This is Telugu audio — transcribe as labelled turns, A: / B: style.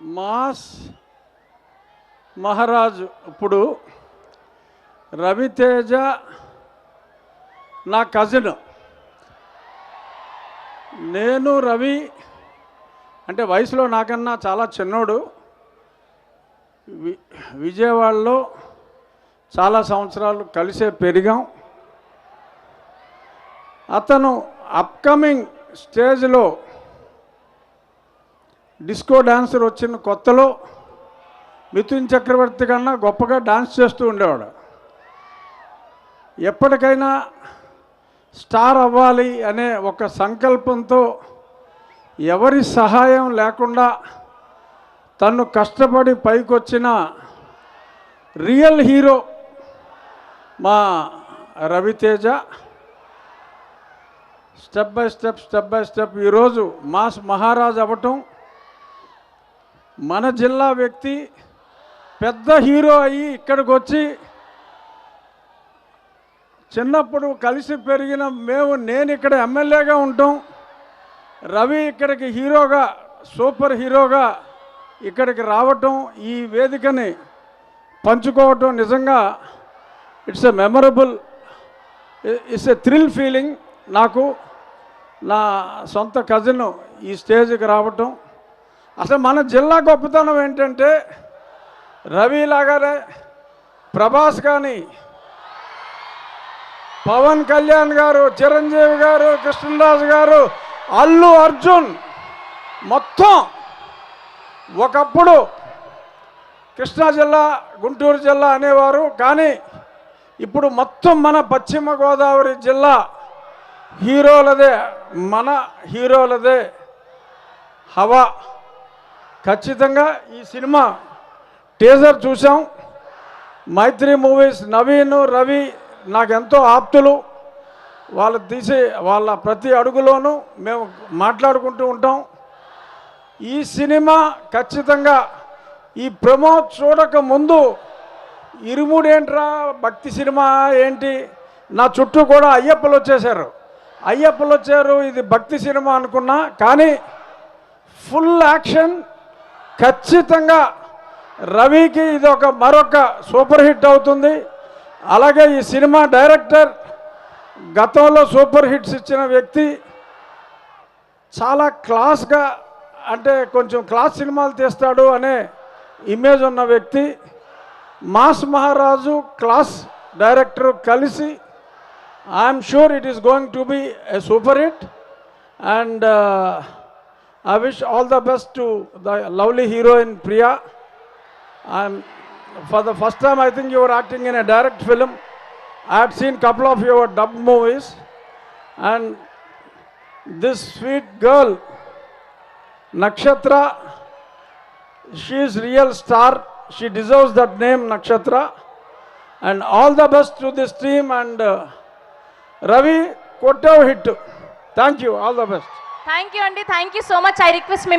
A: మాస్ మహారాజు ఇప్పుడు రవితేజ నా కజిన్. నేను రవి అంటే వయసులో నాకన్నా చాలా చిన్నోడు. విజయవాడలో చాలా సంవత్సరాలు కలిసే పెరిగాం. అతను అప్కమింగ్ స్టేజ్లో డిస్కో డాన్సర్ వచ్చిన కొత్తలో మిథున్ చక్రవర్తి కన్నా గొప్పగా డాన్స్ చేస్తూ ఉండేవాడు. ఎప్పటికైనా స్టార్ అవ్వాలి అనే ఒక సంకల్పంతో ఎవరి సహాయం లేకుండా తను కష్టపడి పైకొచ్చిన రియల్ హీరో మా రవితేజ. స్టెప్ బై స్టెప్ ఈరోజు మాస్ మహారాజ్ అవ్వటం, మన జిల్లా వ్యక్తి పెద్ద హీరో అయ్యి ఇక్కడికి వచ్చి చిన్నప్పుడు కలిసి పెరిగిన నేను ఇక్కడ ఎమ్మెల్యేగా ఉంటాం, రవి ఇక్కడికి హీరోగా సూపర్ హీరోగా ఇక్కడికి రావటం, ఈ వేదికని పంచుకోవటం నిజంగా it's a memorable, it's a thrill feeling. నాకు నా సొంత కజిన్ ఈ స్టేజ్కి రావటం, అసలు మన జిల్లా గొప్పతనం ఏంటంటే రవి లాగానే ప్రభాస్ కానీ, పవన్ కళ్యాణ్ గారు, చిరంజీవి గారు, కృష్ణరాజు గారు, అల్లు అర్జున్ మొత్తం ఒకప్పుడు కృష్ణా జిల్లా గుంటూరు జిల్లా అనేవారు, కానీ ఇప్పుడు మొత్తం మన పశ్చిమ గోదావరి జిల్లా హీరోలదే, మన హీరోలదే హవా. ఖచ్చితంగా ఈ సినిమా టీజర్ చూసాం. మైత్రి మూవీస్ నవీన్ రవి నాకెంతో ఆప్తులు. వాళ్ళు తీసి వాళ్ళ ప్రతి అడుగులోనూ మేము మాట్లాడుకుంటూ ఉంటాం. ఈ సినిమా ఖచ్చితంగా ఈ ప్రమోట్ చూడక ముందు ఇరుముడేంట్రా భక్తి సినిమా ఏంటి, నా చుట్టూ కూడా అయ్యప్పలు వచ్చారు, ఇది భక్తి సినిమా అనుకున్నా. కానీ ఫుల్ యాక్షన్, ఖచ్చితంగా రవికి ఇది మరొక సూపర్ హిట్ అవుతుంది. అలాగే ఈ సినిమా డైరెక్టర్ గతంలో సూపర్ హిట్స్ ఇచ్చిన వ్యక్తి, చాలా క్లాస్గా అంటే కొంచెం క్లాస్ సినిమాలు తీస్తాడు అనే ఇమేజ్ ఉన్న వ్యక్తి. మాస్ మహారాజు క్లాస్ డైరెక్టర్ కలిసి I'm sure it is going to be a super hit. And I wish all the best to the lovely heroine Priya. For the first time I think you were acting in a direct film. I had seen couple of your dubbed movies, and this sweet girl Nakshatra, she is real star. She deserves that name, Nakshatra. And all the best to this team. And Ravi, kottav hit. Thank you. All the best.
B: Thank you, Andy. Thank you so much. I request me.